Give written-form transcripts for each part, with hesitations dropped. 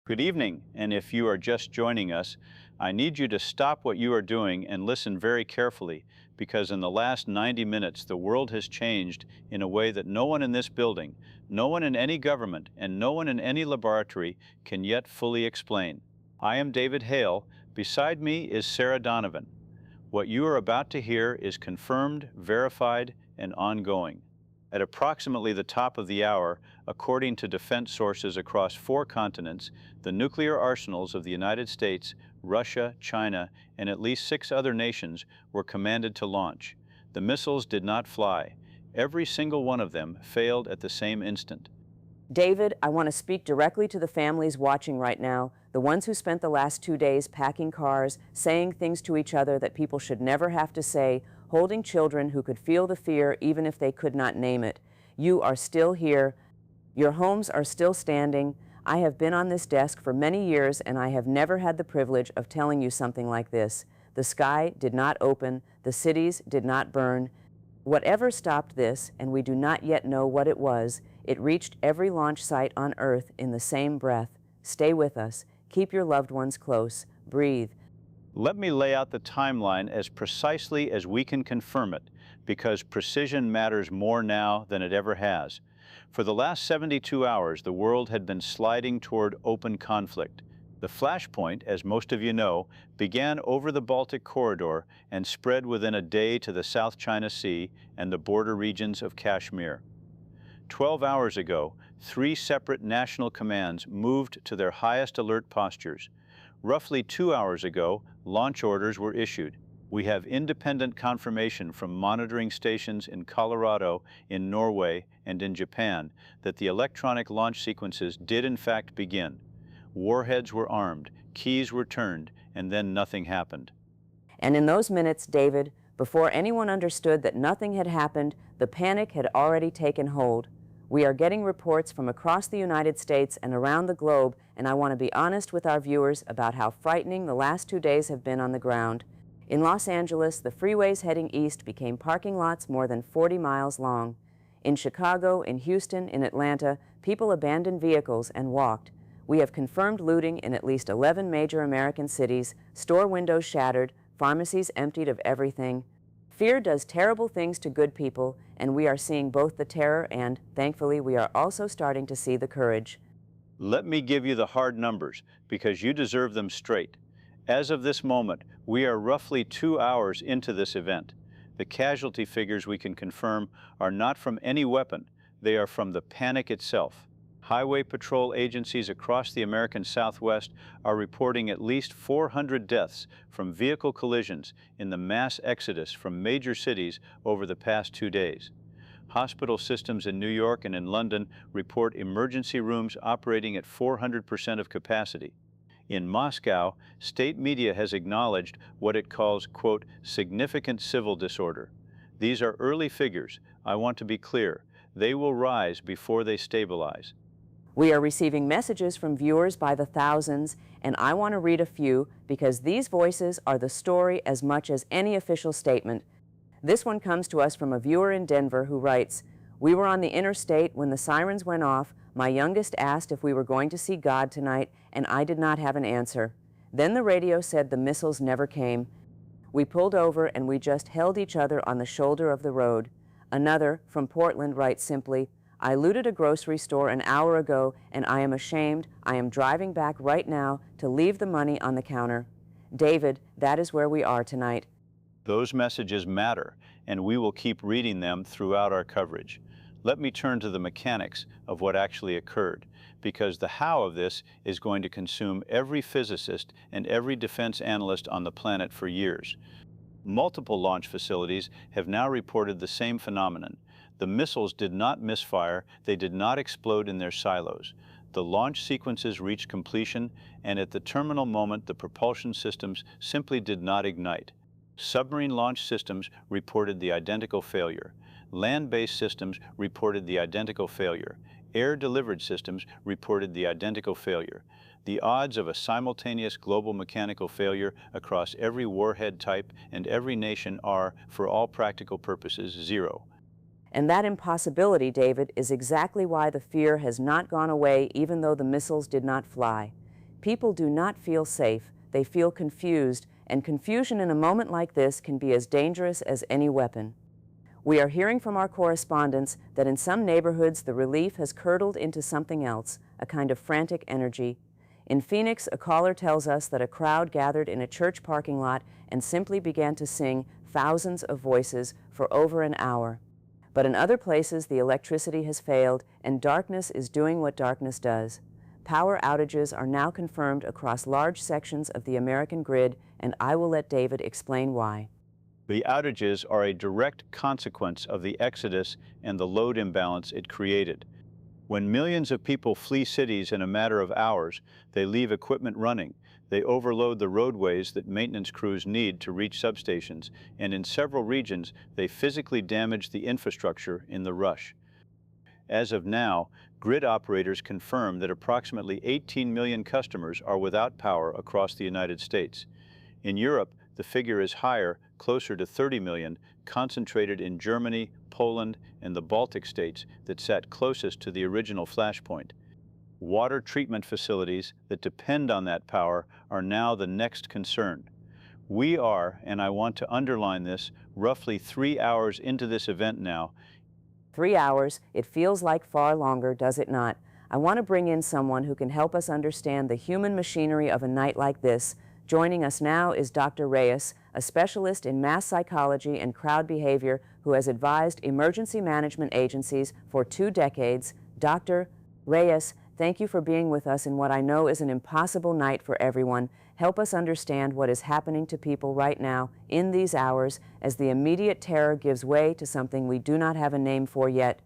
Good evening, and if you are just joining us, I need you to stop what you are doing and listen very carefully because in the last 90 minutes the world has changed in a way that no one in this building, no one in any government, and no one in any laboratory can yet fully explain. I am David Hale. Beside me is Sarah Donovan. What you are about to hear is confirmed, verified, and ongoing. At approximately the top of the hour, according to defense sources across 4 continents, the nuclear arsenals of the United States, Russia, China, and at least 6 other nations were commanded to launch. The missiles did not fly. Every single one of them failed at the same instant. David, I want to speak directly to the families watching right now, the ones who spent the last 2 days packing cars, saying things to each other that people should never have to say, holding children who could feel the fear even if they could not name it. You are still here. Your homes are still standing. I have been on this desk for many years, and I have never had the privilege of telling you something like this. The sky did not open. The cities did not burn. Whatever stopped this, and we do not yet know what it was, it reached every launch site on Earth in the same breath. Stay with us. Keep your loved ones close. Breathe. Let me lay out the timeline as precisely as we can confirm it, because precision matters more now than it ever has. For the last 72 hours, the world had been sliding toward open conflict. The flashpoint, as most of you know, began over the Baltic corridor and spread within a day to the South China Sea and the border regions of Kashmir. 12 hours ago, 3 separate national commands moved to their highest alert postures. Roughly 2 hours ago, launch orders were issued. We have independent confirmation from monitoring stations in Colorado, in Norway, and in Japan that the electronic launch sequences did in fact begin. Warheads were armed, keys were turned, and then nothing happened. And in those minutes, David, before anyone understood that nothing had happened, the panic had already taken hold. We are getting reports from across the United States and around the globe, and I want to be honest with our viewers about how frightening the last 2 days have been on the ground. In Los Angeles, the freeways heading east became parking lots more than 40 miles long. In Chicago, in Houston, in Atlanta, people abandoned vehicles and walked. We have confirmed looting in at least 11 major American cities, store windows shattered, pharmacies emptied of everything. Fear does terrible things to good people, and we are seeing both the terror and, thankfully, we are also starting to see the courage. Let me give you the hard numbers, because you deserve them straight. As of this moment, we are roughly 2 hours into this event. The casualty figures we can confirm are not from any weapon, they are from the panic itself. Highway patrol agencies across the American Southwest are reporting at least 400 deaths from vehicle collisions in the mass exodus from major cities over the past 2 days. Hospital systems in New York and in London report emergency rooms operating at 400% of capacity. In Moscow, state media has acknowledged what it calls, quote, significant civil disorder. These are early figures. I want to be clear. They will rise before they stabilize. We are receiving messages from viewers by the thousands, and I want to read a few because these voices are the story as much as any official statement. This one comes to us from a viewer in Denver who writes, "We were on the interstate when the sirens went off. My youngest asked if we were going to see God tonight, and I did not have an answer. Then the radio said the missiles never came. We pulled over and we just held each other on the shoulder of the road." Another, from Portland, writes simply, "I looted a grocery store an hour ago, and I am ashamed. I am driving back right now to leave the money on the counter." David, that is where we are tonight. Those messages matter, and we will keep reading them throughout our coverage. Let me turn to the mechanics of what actually occurred, because the how of this is going to consume every physicist and every defense analyst on the planet for years. Multiple launch facilities have now reported the same phenomenon. The missiles did not misfire, they did not explode in their silos. The launch sequences reached completion, and at the terminal moment the propulsion systems simply did not ignite. Submarine launch systems reported the identical failure. Land-based systems reported the identical failure. Air-delivered systems reported the identical failure. The odds of a simultaneous global mechanical failure across every warhead type and every nation are, for all practical purposes, 0. And that impossibility, David, is exactly why the fear has not gone away even though the missiles did not fly. People do not feel safe, they feel confused, and confusion in a moment like this can be as dangerous as any weapon. We are hearing from our correspondents that in some neighborhoods the relief has curdled into something else, a kind of frantic energy. In Phoenix, a caller tells us that a crowd gathered in a church parking lot and simply began to sing thousands of voices for over an hour. But in other places, the electricity has failed and darkness is doing what darkness does. Power outages are now confirmed across large sections of the American grid, and I will let David explain why. The outages are a direct consequence of the exodus and the load imbalance it created. When millions of people flee cities in a matter of hours, they leave equipment running. They overload the roadways that maintenance crews need to reach substations, and in several regions, they physically damage the infrastructure in the rush. As of now, grid operators confirm that approximately 18 million customers are without power across the United States. In Europe, the figure is higher, closer to 30 million, concentrated in Germany, Poland, and the Baltic states that sat closest to the original flashpoint. Water treatment facilities that depend on that power are now the next concern. We are, and I want to underline this, roughly 3 hours into this event now. 3 hours, it feels like far longer, does it not? I want to bring in someone who can help us understand the human machinery of a night like this. Joining us now is Dr. Reyes, a specialist in mass psychology and crowd behavior who has advised emergency management agencies for 2 decades. Dr. Reyes, thank you for being with us in what I know is an impossible night for everyone. Help us understand what is happening to people right now in these hours as the immediate terror gives way to something we do not have a name for yet.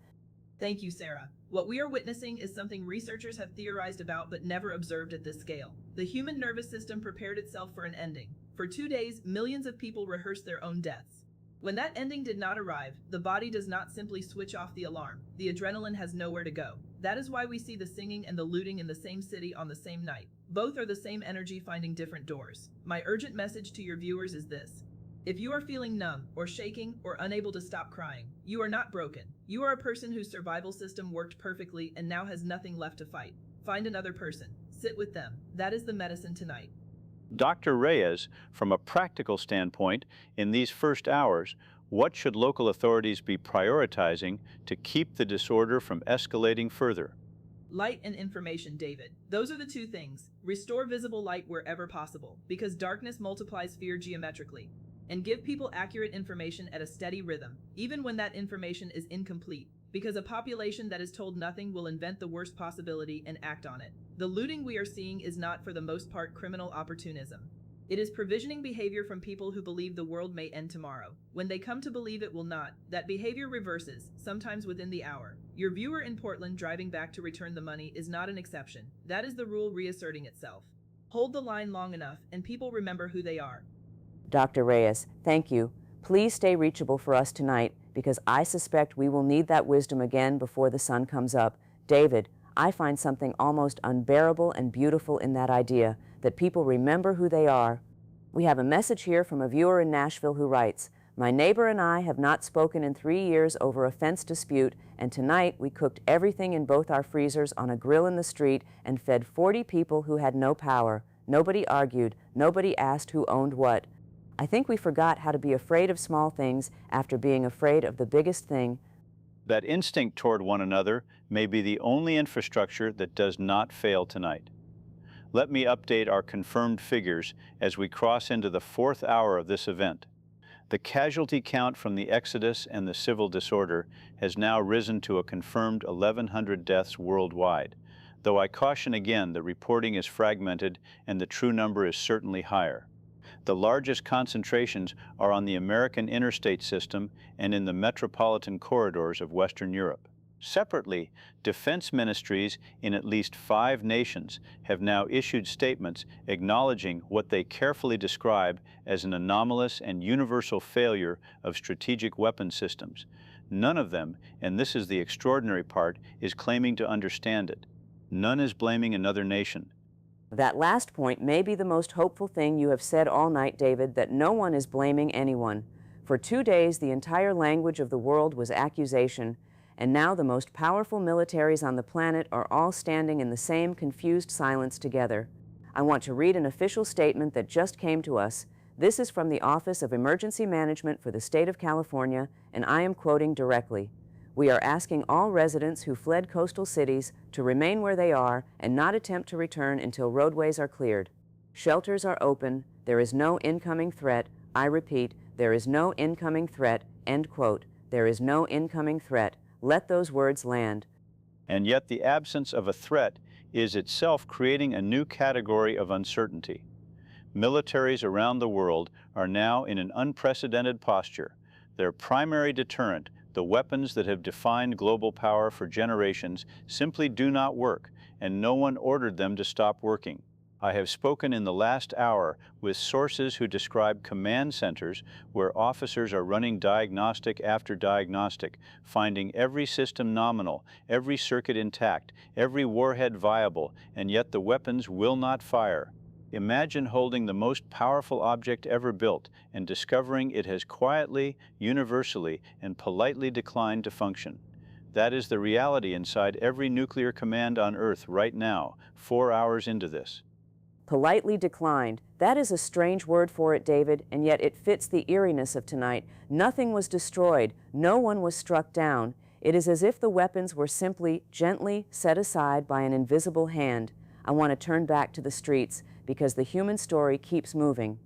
Thank you, Sarah. What we are witnessing is something researchers have theorized about but never observed at this scale. The human nervous system prepared itself for an ending. For 2 days, millions of people rehearsed their own deaths. When that ending did not arrive, the body does not simply switch off the alarm. The adrenaline has nowhere to go. That is why we see the singing and the looting in the same city on the same night. Both are the same energy finding different doors. My urgent message to your viewers is this. If you are feeling numb, or shaking, or unable to stop crying, you are not broken. You are a person whose survival system worked perfectly and now has nothing left to fight. Find another person. Sit with them. That is the medicine tonight. Dr. Reyes, from a practical standpoint, in these first hours, what should local authorities be prioritizing to keep the disorder from escalating further? Light and information, David. Those are the 2 things. Restore visible light wherever possible, because darkness multiplies fear geometrically. And give people accurate information at a steady rhythm, even when that information is incomplete, because a population that is told nothing will invent the worst possibility and act on it. The looting we are seeing is not, for the most part, criminal opportunism. It is provisioning behavior from people who believe the world may end tomorrow. When they come to believe it will not, that behavior reverses, sometimes within the hour. Your viewer in Portland driving back to return the money is not an exception. That is the rule reasserting itself. Hold the line long enough, and people remember who they are. Dr. Reyes, thank you. Please stay reachable for us tonight because I suspect we will need that wisdom again before the sun comes up. David, I find something almost unbearable and beautiful in that idea, that people remember who they are. We have a message here from a viewer in Nashville who writes, "My neighbor and I have not spoken in 3 years over a fence dispute, and tonight we cooked everything in both our freezers on a grill in the street and fed 40 people who had no power. Nobody argued. Nobody asked who owned what. I think we forgot how to be afraid of small things after being afraid of the biggest thing." That instinct toward one another may be the only infrastructure that does not fail tonight. Let me update our confirmed figures as we cross into the 4th hour of this event. The casualty count from the exodus and the civil disorder has now risen to a confirmed 1,100 deaths worldwide, though I caution again that reporting is fragmented and the true number is certainly higher. The largest concentrations are on the American interstate system and in the metropolitan corridors of Western Europe. Separately, defense ministries in at least 5 nations have now issued statements acknowledging what they carefully describe as an anomalous and universal failure of strategic weapon systems. None of them, and this is the extraordinary part, is claiming to understand it. None is blaming another nation. That last point may be the most hopeful thing you have said all night, David, that no one is blaming anyone. For 2 days, the entire language of the world was accusation, and now the most powerful militaries on the planet are all standing in the same confused silence together. I want to read an official statement that just came to us. This is from the Office of Emergency Management for the State of California, and I am quoting directly. We are asking all residents who fled coastal cities to remain where they are and not attempt to return until roadways are cleared. Shelters are open. There is no incoming threat. I repeat, there is no incoming threat. End quote. There is no incoming threat. Let those words land. And yet the absence of a threat is itself creating a new category of uncertainty. Militaries around the world are now in an unprecedented posture. Their primary deterrent, the weapons that have defined global power for generations, simply do not work, and no one ordered them to stop working. I have spoken in the last hour with sources who describe command centers where officers are running diagnostic after diagnostic, finding every system nominal, every circuit intact, every warhead viable, and yet the weapons will not fire. Imagine holding the most powerful object ever built and discovering it has quietly, universally, and politely declined to function. That is the reality inside every nuclear command on Earth right now, 4 hours into this. Politely declined. That is a strange word for it, David, and yet it fits the eeriness of tonight. Nothing was destroyed. No one was struck down. It is as if the weapons were simply, gently set aside by an invisible hand. I want to turn back to the streets because the human story keeps moving.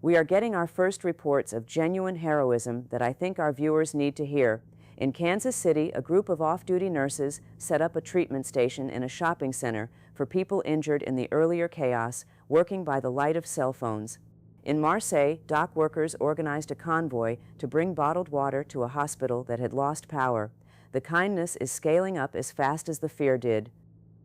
We are getting our first reports of genuine heroism that I think our viewers need to hear. In Kansas City, a group of off-duty nurses set up a treatment station in a shopping center for people injured in the earlier chaos, working by the light of cell phones. In Marseille, dock workers organized a convoy to bring bottled water to a hospital that had lost power. The kindness is scaling up as fast as the fear did.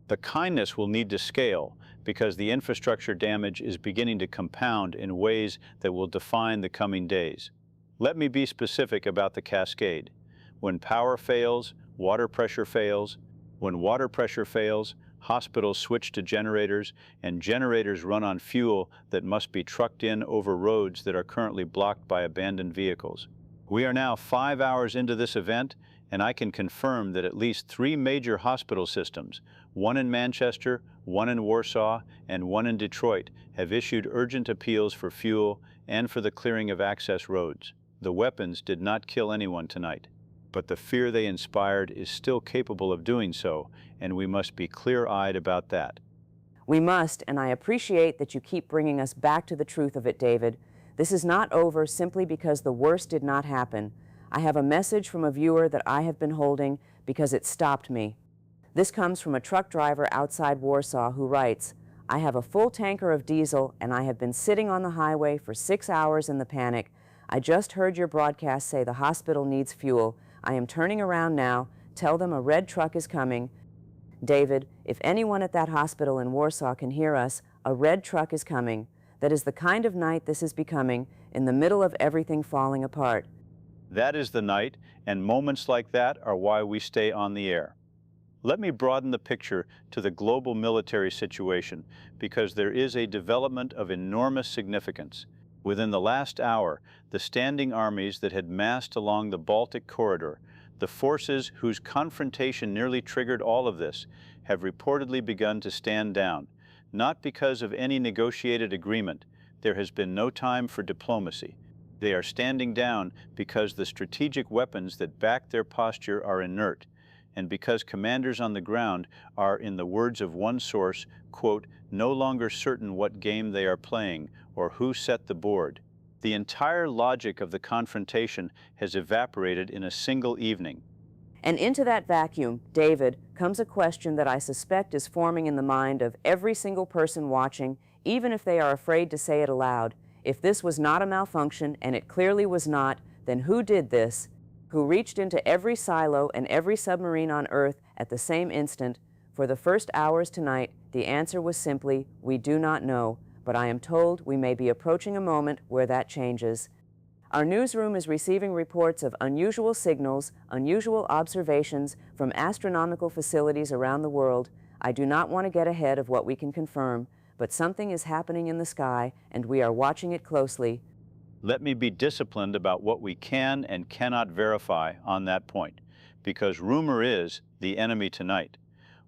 The kindness will need to scale because the infrastructure damage is beginning to compound in ways that will define the coming days. Let me be specific about the cascade. When power fails, water pressure fails. When water pressure fails, hospitals switch to generators, and generators run on fuel that must be trucked in over roads that are currently blocked by abandoned vehicles. We are now 5 hours into this event, and I can confirm that at least 3 major hospital systems, one in Manchester, one in Warsaw, and one in Detroit, have issued urgent appeals for fuel and for the clearing of access roads. The weapons did not kill anyone tonight, but the fear they inspired is still capable of doing so, and we must be clear-eyed about that. We must, and I appreciate that you keep bringing us back to the truth of it, David. This is not over simply because the worst did not happen. I have a message from a viewer that I have been holding because it stopped me. This comes from a truck driver outside Warsaw who writes, I have a full tanker of diesel and I have been sitting on the highway for 6 hours in the panic. I just heard your broadcast say the hospital needs fuel. I am turning around now. Tell them a red truck is coming. David, if anyone at that hospital in Warsaw can hear us, a red truck is coming. That is the kind of night this is becoming, in the middle of everything falling apart. That is the night, and moments like that are why we stay on the air. Let me broaden the picture to the global military situation, because there is a development of enormous significance. Within the last hour, the standing armies that had massed along the Baltic corridor, the forces whose confrontation nearly triggered all of this, have reportedly begun to stand down, not because of any negotiated agreement. There has been no time for diplomacy. They are standing down because the strategic weapons that back their posture are inert, and because commanders on the ground are, in the words of one source, quote, no longer certain what game they are playing or who set the board. The entire logic of the confrontation has evaporated in a single evening. And into that vacuum, David, comes a question that I suspect is forming in the mind of every single person watching, even if they are afraid to say it aloud. If this was not a malfunction, and it clearly was not, then who did this? Who reached into every silo and every submarine on Earth at the same instant? For the first hours tonight, the answer was simply, we do not know, but I am told we may be approaching a moment where that changes. Our newsroom is receiving reports of unusual signals, unusual observations from astronomical facilities around the world. I do not want to get ahead of what we can confirm, but something is happening in the sky, and we are watching it closely. Let me be disciplined about what we can and cannot verify on that point, because rumor is the enemy tonight.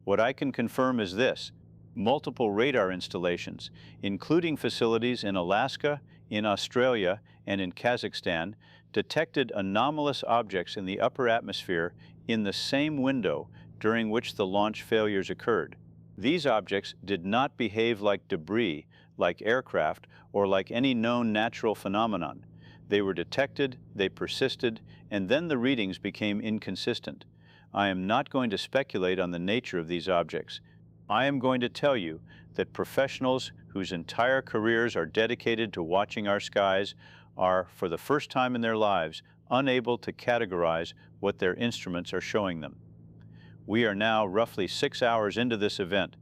What I can confirm is this: Multiple radar installations, including facilities in Alaska, in Australia, and in Kazakhstan, detected anomalous objects in the upper atmosphere in the same window during which the launch failures occurred. These objects did not behave like debris, like aircraft, or like any known natural phenomenon. They were detected, they persisted, and then the readings became inconsistent. I am not going to speculate on the nature of these objects. I am going to tell you that professionals whose entire careers are dedicated to watching our skies are, for the first time in their lives, unable to categorize what their instruments are showing them. We are now roughly 6 hours into this event.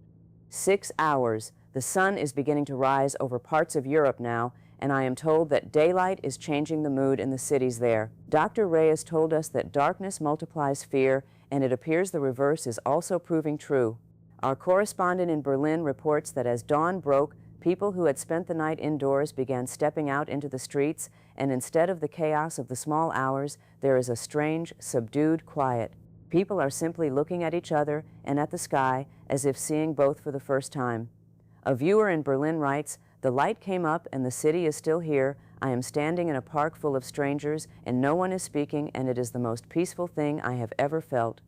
6 hours. The sun is beginning to rise over parts of Europe now, and I am told that daylight is changing the mood in the cities there. Dr. Reyes told us that darkness multiplies fear, and it appears the reverse is also proving true. Our correspondent in Berlin reports that as dawn broke, people who had spent the night indoors began stepping out into the streets, and instead of the chaos of the small hours, there is a strange, subdued quiet. People are simply looking at each other and at the sky as if seeing both for the first time. A viewer in Berlin writes, "The light came up and the city is still here. I am standing in a park full of strangers and no one is speaking, and it is the most peaceful thing I have ever felt."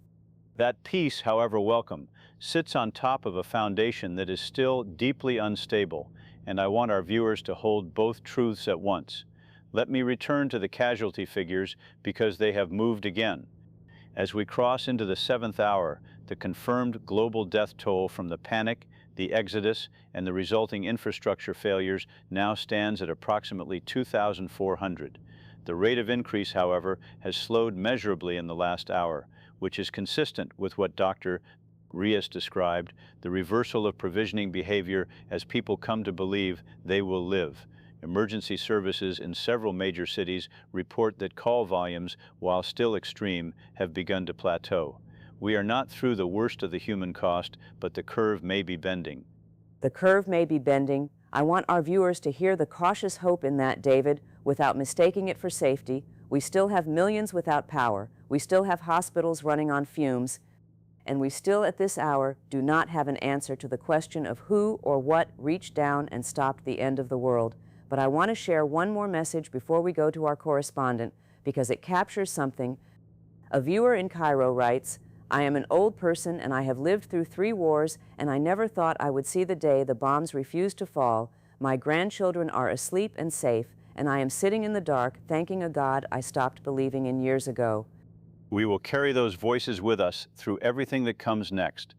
That peace, however welcome, sits on top of a foundation that is still deeply unstable, and I want our viewers to hold both truths at once. Let me return to the casualty figures because they have moved again. As we cross into the 7th hour, the confirmed global death toll from the panic, the exodus, and the resulting infrastructure failures now stands at approximately 2,400. The rate of increase, however, has slowed measurably in the last hour, which is consistent with what Dr. Reyes described, the reversal of provisioning behavior as people come to believe they will live. Emergency services in several major cities report that call volumes, while still extreme, have begun to plateau. We are not through the worst of the human cost, but the curve may be bending. The curve may be bending. I want our viewers to hear the cautious hope in that, David, without mistaking it for safety. We still have millions without power. We still have hospitals running on fumes. And we still, at this hour, do not have an answer to the question of who or what reached down and stopped the end of the world. But I want to share one more message before we go to our correspondent, because it captures something. A viewer in Cairo writes, "I am an old person and I have lived through 3 wars, and I never thought I would see the day the bombs refused to fall. My grandchildren are asleep and safe, and I am sitting in the dark thanking a God I stopped believing in years ago." We will carry those voices with us through everything that comes next.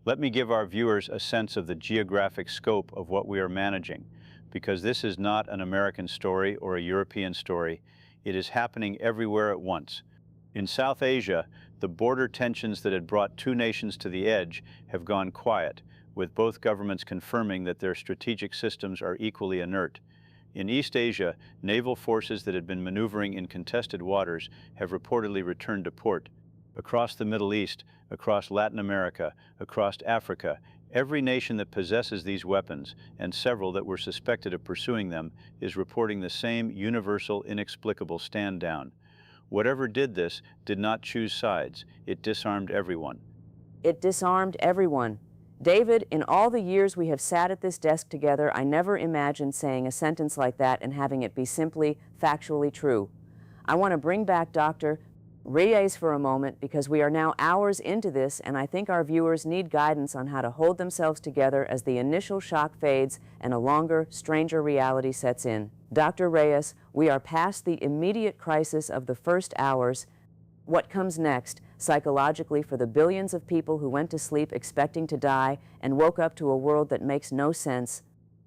Let me give our viewers a sense of the geographic scope of what we are managing, because this is not an American story or a European story. It is happening everywhere at once. In South Asia, the border tensions that had brought 2 nations to the edge have gone quiet, with both governments confirming that their strategic systems are equally inert. In East Asia, naval forces that had been maneuvering in contested waters have reportedly returned to port. Across the Middle East, across Latin America, across Africa, every nation that possesses these weapons, and several that were suspected of pursuing them, is reporting the same universal, inexplicable stand down. Whatever did this did not choose sides. It disarmed everyone. It disarmed everyone. David, in all the years we have sat at this desk together, I never imagined saying a sentence like that and having it be simply factually true. I want to bring back Dr. Reyes for a moment, because we are now hours into this, and I think our viewers need guidance on how to hold themselves together as the initial shock fades and a longer, stranger reality sets in. Dr. Reyes, we are past the immediate crisis of the first hours. What comes next, psychologically, for the billions of people who went to sleep expecting to die and woke up to a world that makes no sense?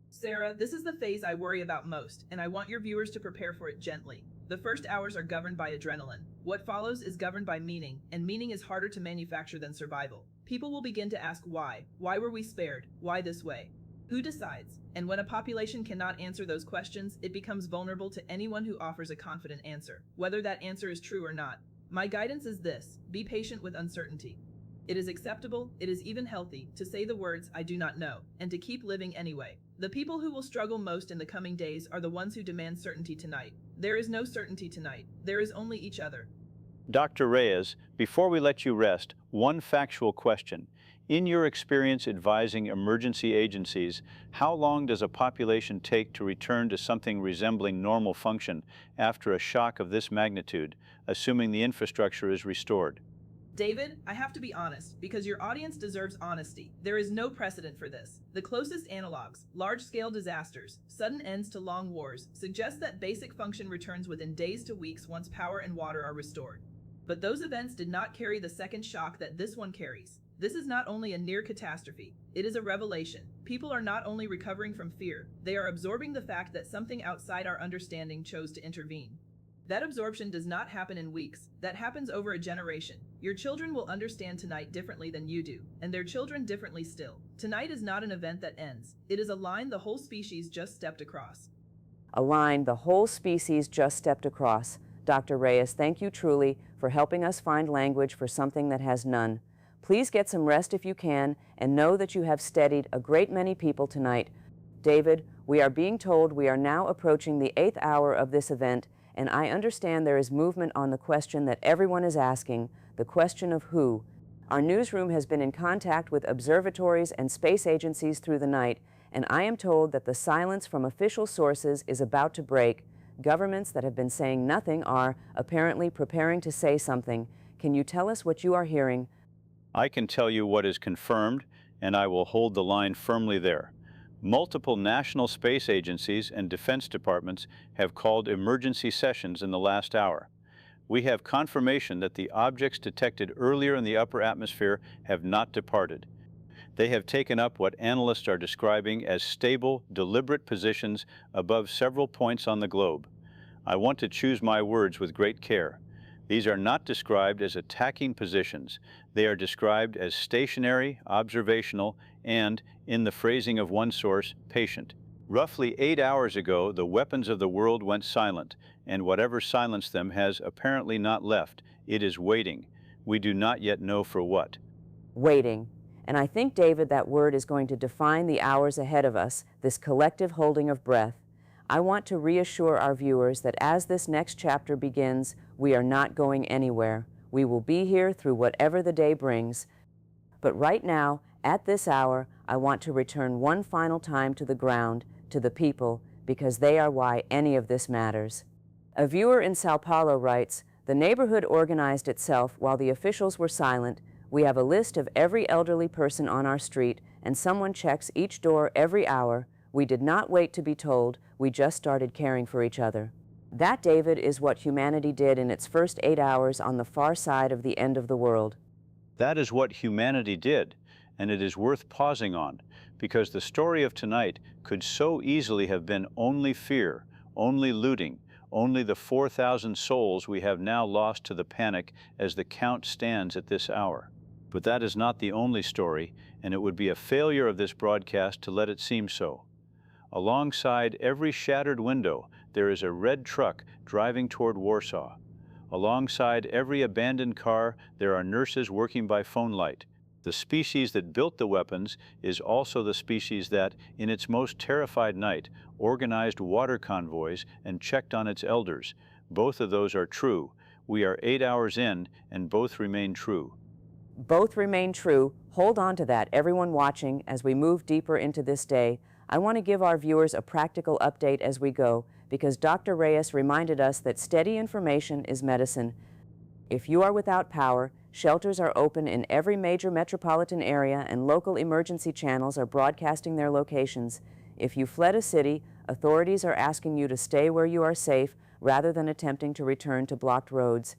Sarah, this is the phase I worry about most, and I want your viewers to prepare for it gently. The first hours are governed by adrenaline. What follows is governed by meaning, and meaning is harder to manufacture than survival. People will begin to ask why. Why were we spared? Why this way? Who decides? And when a population cannot answer those questions, it becomes vulnerable to anyone who offers a confident answer, whether that answer is true or not. My guidance is this: be patient with uncertainty. It is acceptable, it is even healthy, to say the words, "I do not know," and to keep living anyway. The people who will struggle most in the coming days are the ones who demand certainty tonight. There is no certainty tonight. There is only each other. Dr. Reyes, before we let you rest, one factual question. In your experience advising emergency agencies, how long does a population take to return to something resembling normal function after a shock of this magnitude, assuming the infrastructure is restored? David, I have to be honest, because your audience deserves honesty. There is no precedent for this. The closest analogs, large-scale disasters, sudden ends to long wars, suggest that basic function returns within days to weeks once power and water are restored. But those events did not carry the second shock that this one carries. This is not only a near catastrophe, it is a revelation. People are not only recovering from fear, they are absorbing the fact that something outside our understanding chose to intervene. That absorption does not happen in weeks, that happens over a generation. Your children will understand tonight differently than you do, and their children differently still. Tonight is not an event that ends, it is a line the whole species just stepped across. A line the whole species just stepped across. Dr. Reyes, thank you truly for helping us find language for something that has none. Please get some rest if you can, and know that you have steadied a great many people tonight. David, we are being told we are now approaching the 8th hour of this event, and I understand there is movement on the question that everyone is asking, the question of who. Our newsroom has been in contact with observatories and space agencies through the night, and I am told that the silence from official sources is about to break. Governments that have been saying nothing are apparently preparing to say something. Can you tell us what you are hearing? I can tell you what is confirmed, and I will hold the line firmly there. Multiple national space agencies and defense departments have called emergency sessions in the last hour. We have confirmation that the objects detected earlier in the upper atmosphere have not departed. They have taken up what analysts are describing as stable, deliberate positions above several points on the globe. I want to choose my words with great care. These are not described as attacking positions. They are described as stationary, observational, and, in the phrasing of one source, patient. Roughly 8 hours ago, the weapons of the world went silent, and whatever silenced them has apparently not left. It is waiting. We do not yet know for what. Waiting. And I think, David, that word is going to define the hours ahead of us, this collective holding of breath. I want to reassure our viewers that as this next chapter begins, we are not going anywhere. We will be here through whatever the day brings. But right now, at this hour, I want to return one final time to the ground, to the people, because they are why any of this matters. A viewer in Sao Paulo writes, "The neighborhood organized itself while the officials were silent. We have a list of every elderly person on our street, and someone checks each door every hour. We did not wait to be told. We just started caring for each other." That, David, is what humanity did in its first 8 hours on the far side of the end of the world. That is what humanity did, and it is worth pausing on, because the story of tonight could so easily have been only fear, only looting, only the 4,000 souls we have now lost to the panic as the count stands at this hour. But that is not the only story, and it would be a failure of this broadcast to let it seem so. Alongside every shattered window, there is a red truck driving toward Warsaw. Alongside every abandoned car, there are nurses working by phone light. The species that built the weapons is also the species that, in its most terrified night, organized water convoys and checked on its elders. Both of those are true. We are 8 hours in, and both remain true. Both remain true. Hold on to that, everyone watching, as we move deeper into this day. I want to give our viewers a practical update as we go, because Dr. Reyes reminded us that steady information is medicine. If you are without power, shelters are open in every major metropolitan area and local emergency channels are broadcasting their locations. If you fled a city, authorities are asking you to stay where you are safe rather than attempting to return to blocked roads.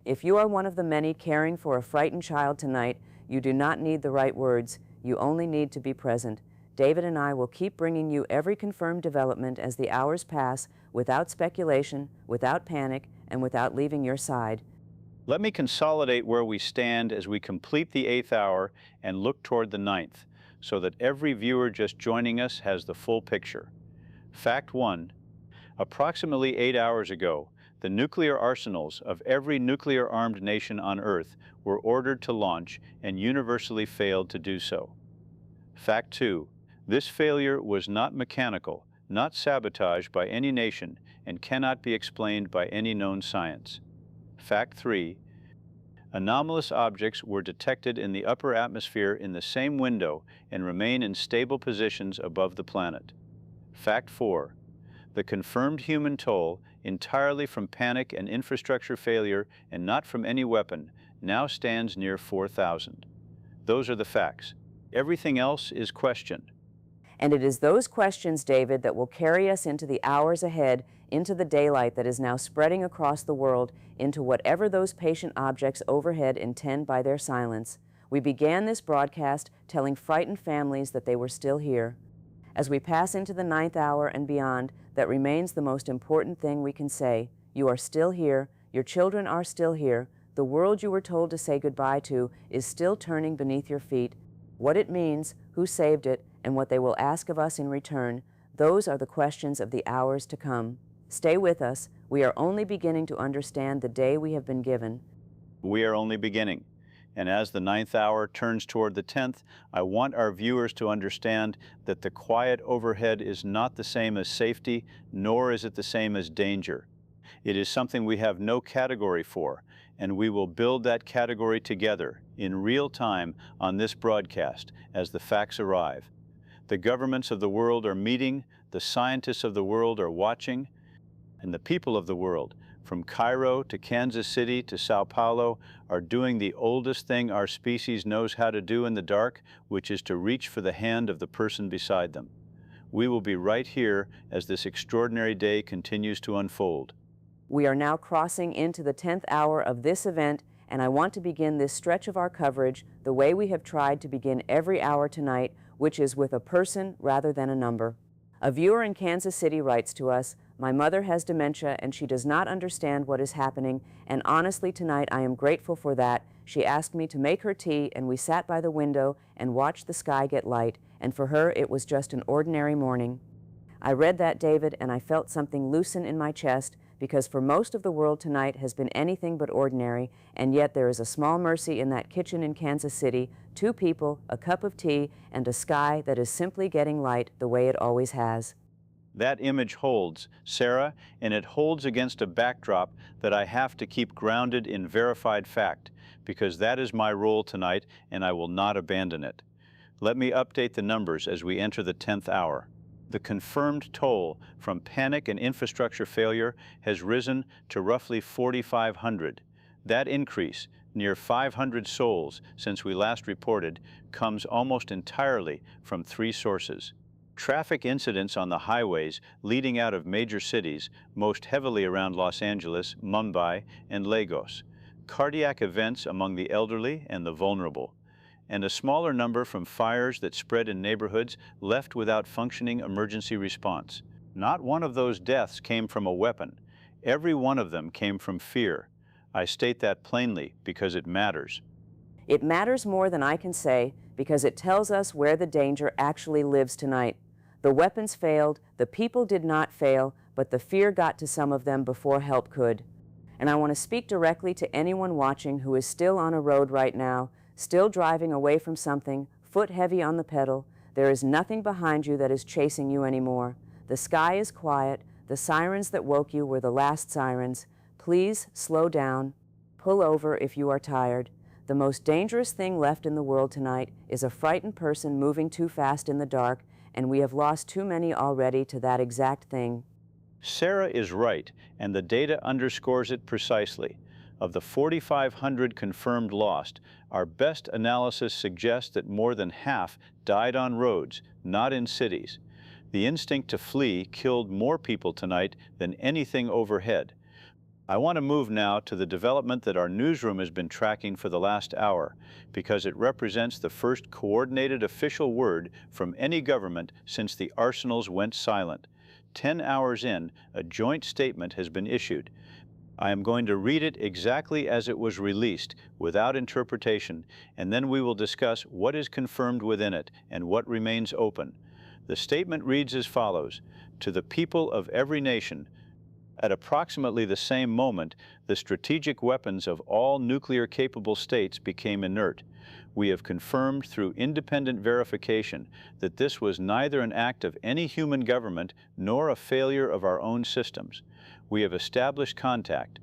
If you are one of the many caring for a frightened child tonight, you do not need the right words. You only need to be present. David and I will keep bringing you every confirmed development as the hours pass, without speculation, without panic, and without leaving your side. Let me consolidate where we stand as we complete the 8th hour and look toward the 9th, so that every viewer just joining us has the full picture. Fact 1. Approximately 8 hours ago, the nuclear arsenals of every nuclear-armed nation on Earth were ordered to launch and universally failed to do so. Fact 2. This failure was not mechanical, not sabotage by any nation, and cannot be explained by any known science. Fact 3. Anomalous objects were detected in the upper atmosphere in the same window and remain in stable positions above the planet. Fact 4. The confirmed human toll, entirely from panic and infrastructure failure and not from any weapon, now stands near 4,000. Those are the facts. Everything else is questioned. And it is those questions, David, that will carry us into the hours ahead, into the daylight that is now spreading across the world, into whatever those patient objects overhead intend by their silence. We began this broadcast telling frightened families that they were still here. As we pass into the 9th hour and beyond, that remains the most important thing we can say. You are still here. Your children are still here. The world you were told to say goodbye to is still turning beneath your feet. What it means, who saved it, and what they will ask of us in return, those are the questions of the hours to come. Stay with us. We are only beginning to understand the day we have been given. We are only beginning. And as the 9th hour turns toward the 10th, I want our viewers to understand that the quiet overhead is not the same as safety, nor is it the same as danger. It is something we have no category for, and we will build that category together in real time on this broadcast as the facts arrive. The governments of the world are meeting, the scientists of the world are watching, and the people of the world, from Cairo to Kansas City to Sao Paulo, are doing the oldest thing our species knows how to do in the dark, which is to reach for the hand of the person beside them. We will be right here as this extraordinary day continues to unfold. We are now crossing into the 10th hour of this event, and I want to begin this stretch of our coverage the way we have tried to begin every hour tonight, which is with a person rather than a number. A viewer in Kansas City writes to us, "My mother has dementia and she does not understand what is happening, and honestly tonight I am grateful for that. She asked me to make her tea and we sat by the window and watched the sky get light, and for her it was just an ordinary morning." I read that, David, and I felt something loosen in my chest, because for most of the world tonight has been anything but ordinary, and yet there is a small mercy in that kitchen in Kansas City, 2 people, a cup of tea, and a sky that is simply getting light the way it always has. That image holds, Sarah, and it holds against a backdrop that I have to keep grounded in verified fact, because that is my role tonight and I will not abandon it. Let me update the numbers as we enter the 10th hour. The confirmed toll from panic and infrastructure failure has risen to roughly 4,500. That increase, near 500 souls since we last reported, comes almost entirely from 3 sources. Traffic incidents on the highways leading out of major cities, most heavily around Los Angeles, Mumbai, and Lagos. Cardiac events among the elderly and the vulnerable. And a smaller number from fires that spread in neighborhoods left without functioning emergency response. Not one of those deaths came from a weapon. Every one of them came from fear. I state that plainly because it matters. It matters more than I can say, because it tells us where the danger actually lives tonight. The weapons failed, the people did not fail, but the fear got to some of them before help could. And I want to speak directly to anyone watching who is still on a road right now, still driving away from something, foot heavy on the pedal. There is nothing behind you that is chasing you anymore. The sky is quiet. The sirens that woke you were the last sirens. Please slow down. Pull over if you are tired. The most dangerous thing left in the world tonight is a frightened person moving too fast in the dark, and we have lost too many already to that exact thing. Sarah is right, and the data underscores it precisely. Of the 4,500 confirmed lost, our best analysis suggests that more than half died on roads, not in cities. The instinct to flee killed more people tonight than anything overhead. I want to move now to the development that our newsroom has been tracking for the last hour, because it represents the first coordinated official word from any government since the arsenals went silent. 10 hours in, a joint statement has been issued. I am going to read it exactly as it was released, without interpretation, and then we will discuss what is confirmed within it and what remains open. The statement reads as follows: "To the people of every nation, at approximately the same moment, the strategic weapons of all nuclear-capable states became inert. We have confirmed through independent verification that this was neither an act of any human government nor a failure of our own systems. We have established contact.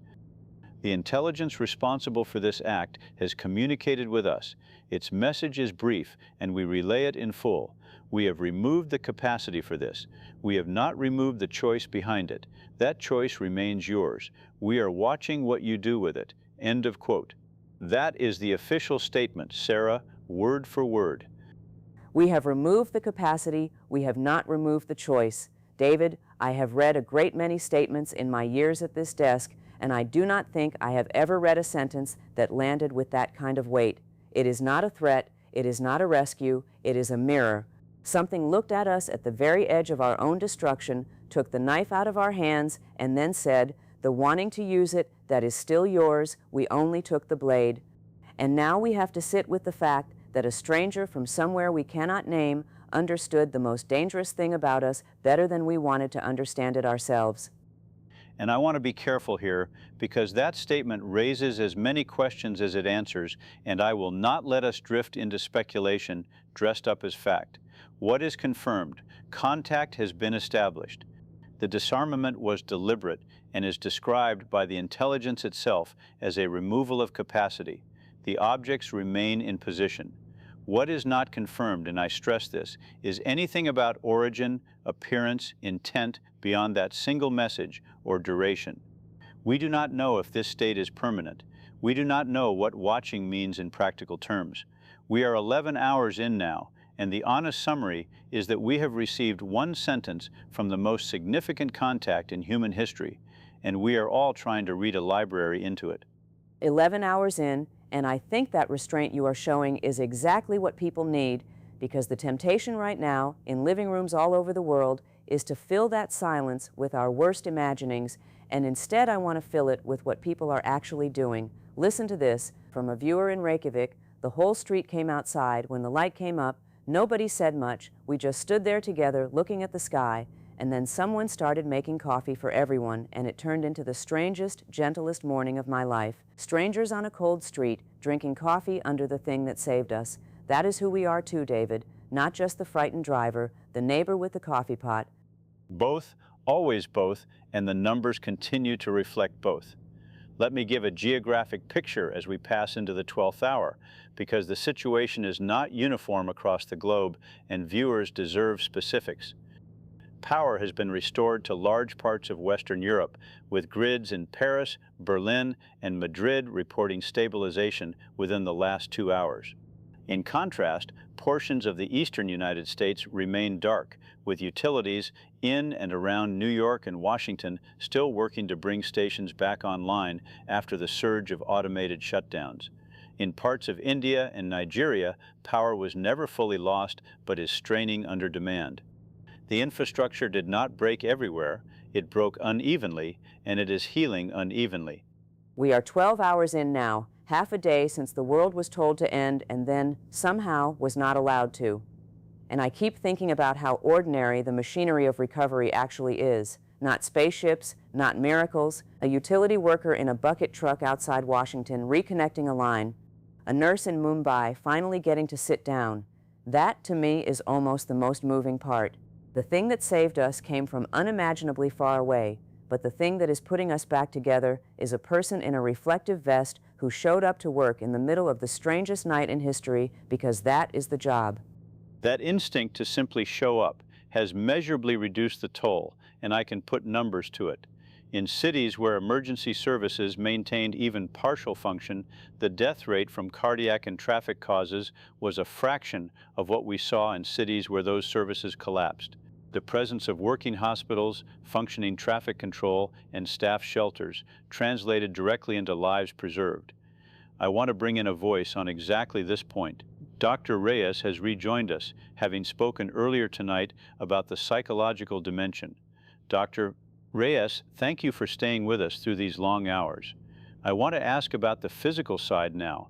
The intelligence responsible for this act has communicated with us. Its message is brief, and we relay it in full. We have removed the capacity for this. We have not removed the choice behind it. That choice remains yours. We are watching what you do with it." End of quote. That is the official statement, Sarah, word for word. We have removed the capacity, we have not removed the choice. David, I have read a great many statements in my years at this desk, and I do not think I have ever read a sentence that landed with that kind of weight. It is not a threat, it is not a rescue, it is a mirror. Something looked at us at the very edge of our own destruction, took the knife out of our hands, and then said, "The wanting to use it, that is still yours, we only took the blade." And now we have to sit with the fact that a stranger from somewhere we cannot name understood the most dangerous thing about us better than we wanted to understand it ourselves. And I want to be careful here because that statement raises as many questions as it answers, and I will not let us drift into speculation dressed up as fact. What is confirmed? Contact has been established. The disarmament was deliberate and is described by the intelligence itself as a removal of capacity. The objects remain in position. What is not confirmed, and I stress this, is anything about origin, appearance, intent beyond that single message or duration. We do not know if this state is permanent. We do not know what watching means in practical terms. We are 11 hours in now, and the honest summary is that we have received one sentence from the most significant contact in human history, and we are all trying to read a library into it. 11 hours in, and I think that restraint you are showing is exactly what people need, because the temptation right now, in living rooms all over the world, is to fill that silence with our worst imaginings, and instead I want to fill it with what people are actually doing. Listen to this, from a viewer in Reykjavik. The whole street came outside. When the light came up, nobody said much. We just stood there together, looking at the sky, and then someone started making coffee for everyone, and it turned into the strangest, gentlest morning of my life. Strangers on a cold street, drinking coffee under the thing that saved us. That is who we are too, David. Not just the frightened driver, the neighbor with the coffee pot. Both, always both, and the numbers continue to reflect both. Let me give a geographic picture as we pass into the 12th hour, because the situation is not uniform across the globe, and viewers deserve specifics. Power has been restored to large parts of Western Europe, with grids in Paris, Berlin, and Madrid reporting stabilization within the last 2 hours. In contrast, portions of the eastern United States remain dark, with utilities in and around New York and Washington still working to bring stations back online after the surge of automated shutdowns. In parts of India and Nigeria, power was never fully lost but is straining under demand. The infrastructure did not break everywhere, it broke unevenly, and it is healing unevenly. We are 12 hours in now, half a day since the world was told to end and then, somehow, was not allowed to. And I keep thinking about how ordinary the machinery of recovery actually is. Not spaceships, not miracles, a utility worker in a bucket truck outside Washington reconnecting a line, a nurse in Mumbai finally getting to sit down. That, to me, is almost the most moving part. The thing that saved us came from unimaginably far away, but the thing that is putting us back together is a person in a reflective vest who showed up to work in the middle of the strangest night in history because that is the job. That instinct to simply show up has measurably reduced the toll, and I can put numbers to it. In cities where emergency services maintained even partial function, the death rate from cardiac and traffic causes was a fraction of what we saw in cities where those services collapsed. The presence of working hospitals, functioning traffic control, and staff shelters translated directly into lives preserved. I want to bring in a voice on exactly this point. Dr. Reyes has rejoined us, having spoken earlier tonight about the psychological dimension. Dr. Reyes, thank you for staying with us through these long hours. I want to ask about the physical side now.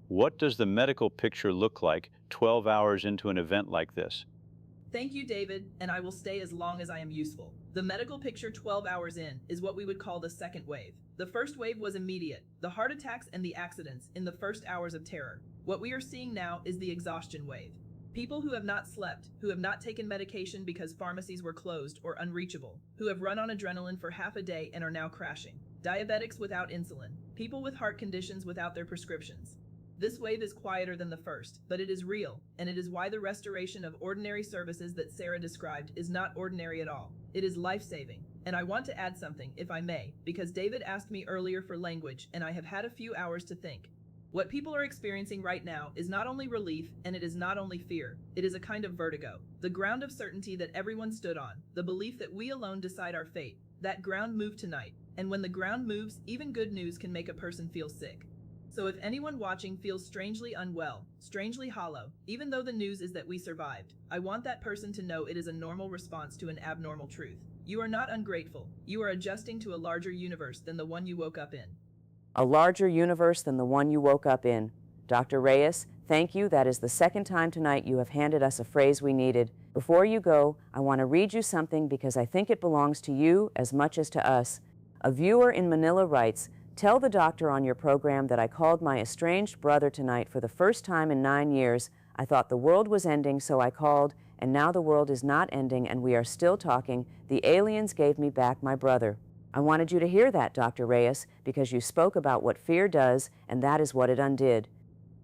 What does the medical picture look like 12 hours into an event like this? Thank you, David, and I will stay as long as I am useful. The medical picture 12 hours in is what we would call the second wave. The first wave was immediate, the heart attacks and the accidents in the first hours of terror. What we are seeing now is the exhaustion wave. People who have not slept, who have not taken medication because pharmacies were closed or unreachable, who have run on adrenaline for half a day and are now crashing. diabetics without insulin, people with heart conditions without their prescriptions. This wave is quieter than the first, but it is real, and it is why the restoration of ordinary services that Sarah described is not ordinary at all. It is life-saving. And I want to add something, if I may, because David asked me earlier for language, and I have had a few hours to think. What people are experiencing right now is not only relief, and it is not only fear. It is a kind of vertigo. The ground of certainty that everyone stood on, the belief that we alone decide our fate. That ground moved tonight, and when the ground moves, even good news can make a person feel sick. So if anyone watching feels strangely unwell, strangely hollow, even though the news is that we survived, I want that person to know it is a normal response to an abnormal truth. You are not ungrateful. You are adjusting to a larger universe than the one you woke up in. A larger universe than the one you woke up in. Dr. Reyes, thank you. That is the second time tonight you have handed us a phrase we needed. Before you go, I want to read you something because I think it belongs to you as much as to us. A viewer in Manila writes, "Tell the doctor on your program that I called my estranged brother tonight for the first time in 9 years. I thought the world was ending, so I called, and now the world is not ending and we are still talking. The aliens gave me back my brother." I wanted you to hear that, Dr. Reyes, because you spoke about what fear does, and that is what it undid.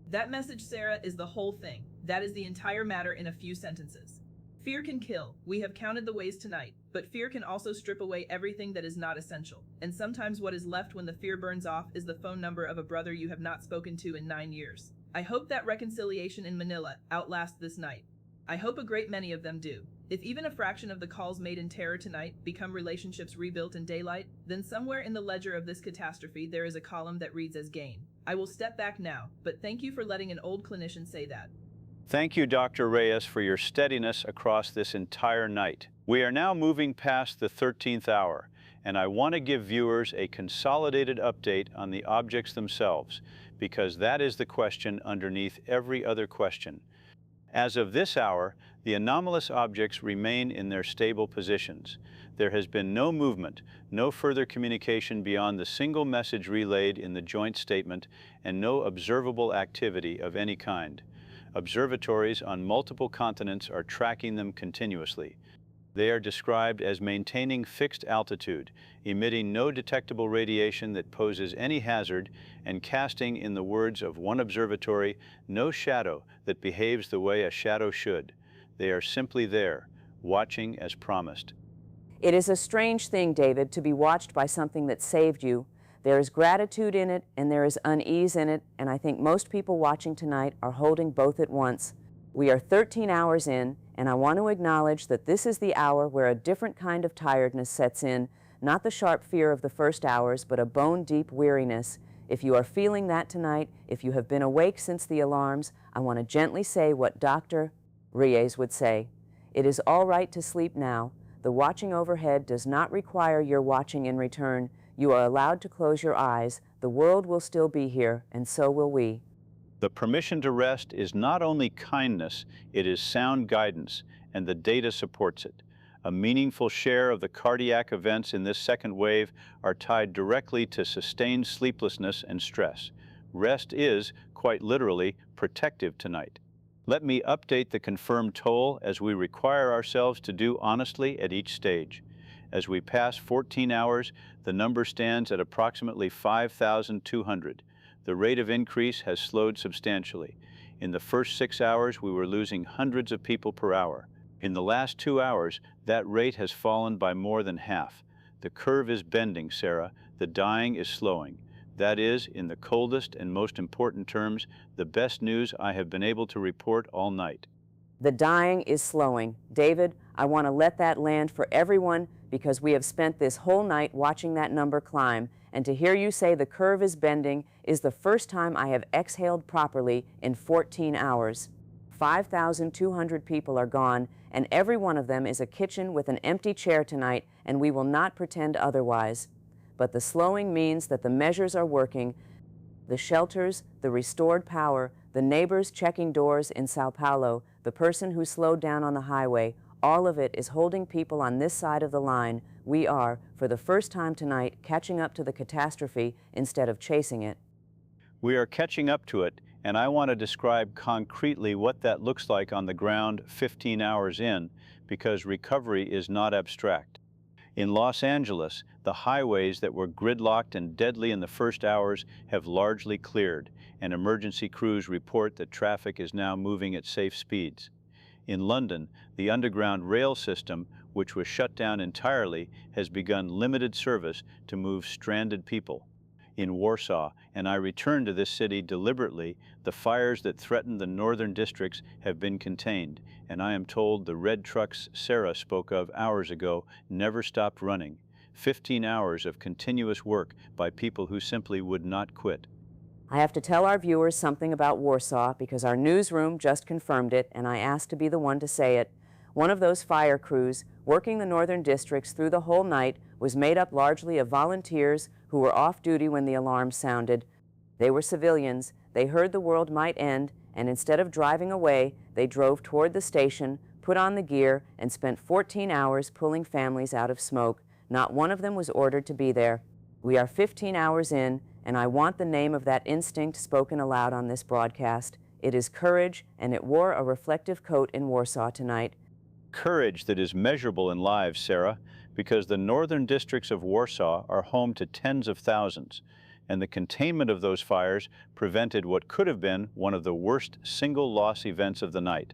That message, Sarah, is the whole thing. That is the entire matter in a few sentences. Fear can kill. We have counted the ways tonight, but fear can also strip away everything that is not essential. And sometimes what is left when the fear burns off is the phone number of a brother you have not spoken to in 9 years. I hope that reconciliation in Manila outlasts this night. I hope a great many of them do. If even a fraction of the calls made in terror tonight become relationships rebuilt in daylight, then somewhere in the ledger of this catastrophe there is a column that reads as gain. I will step back now, but thank you for letting an old clinician say that. Thank you, Dr. Reyes, for your steadiness across this entire night. We are now moving past the 13th hour, and I want to give viewers a consolidated update on the objects themselves, because that is the question underneath every other question. As of this hour, the anomalous objects remain in their stable positions. There has been no movement, no further communication beyond the single message relayed in the joint statement, and no observable activity of any kind. Observatories on multiple continents are tracking them continuously. They are described as maintaining fixed altitude, emitting no detectable radiation that poses any hazard, and casting, in the words of one observatory, no shadow that behaves the way a shadow should. They are simply there, watching as promised. It is a strange thing, David, to be watched by something that saved you. There is gratitude in it, and there is unease in it, and I think most people watching tonight are holding both at once. We are 13 hours in, and I want to acknowledge that this is the hour where a different kind of tiredness sets in, not the sharp fear of the first hours, but a bone-deep weariness. If you are feeling that tonight, if you have been awake since the alarms, I want to gently say what Dr. Reyes would say. It is all right to sleep now. The watching overhead does not require your watching in return. You are allowed to close your eyes. The world will still be here, and so will we. The permission to rest is not only kindness, it is sound guidance, and the data supports it. A meaningful share of the cardiac events in this second wave are tied directly to sustained sleeplessness and stress. Rest is, quite literally, protective tonight. Let me update the confirmed toll as we require ourselves to do honestly at each stage. As we pass 14 hours, the number stands at approximately 5,200. The rate of increase has slowed substantially. In the first 6 hours, we were losing hundreds of people per hour. In the last 2 hours, that rate has fallen by more than half. The curve is bending, Sarah. The dying is slowing. That is, in the coldest and most important terms, the best news I have been able to report all night. The dying is slowing. David, I want to let that land for everyone because we have spent this whole night watching that number climb, and to hear you say the curve is bending is the first time I have exhaled properly in 14 hours. 5,200 people are gone, and every one of them is a kitchen with an empty chair tonight, and we will not pretend otherwise. But the slowing means that the measures are working. The shelters, the restored power, the neighbors checking doors in Sao Paulo, the person who slowed down on the highway, all of it is holding people on this side of the line. We are, for the first time tonight, catching up to the catastrophe instead of chasing it. We are catching up to it, and I want to describe concretely what that looks like on the ground 15 hours in, because recovery is not abstract. In Los Angeles, the highways that were gridlocked and deadly in the first hours have largely cleared, and emergency crews report that traffic is now moving at safe speeds. In London, the underground rail system, which was shut down entirely, has begun limited service to move stranded people. In Warsaw, and I returned to this city deliberately, the fires that threatened the northern districts have been contained, and I am told the red trucks Sarah spoke of hours ago never stopped running. 15 hours of continuous work by people who simply would not quit. I have to tell our viewers something about Warsaw because our newsroom just confirmed it, and I asked to be the one to say it. One of those fire crews working the northern districts through the whole night was made up largely of volunteers who were off duty when the alarm sounded. They were civilians. They heard the world might end, and instead of driving away, they drove toward the station, put on the gear, and spent 14 hours pulling families out of smoke. Not one of them was ordered to be there. We are 15 hours in, and I want the name of that instinct spoken aloud on this broadcast. It is courage, and it wore a reflective coat in Warsaw tonight. Courage that is measurable in lives, Sarah, because the northern districts of Warsaw are home to tens of thousands, and the containment of those fires prevented what could have been one of the worst single loss events of the night.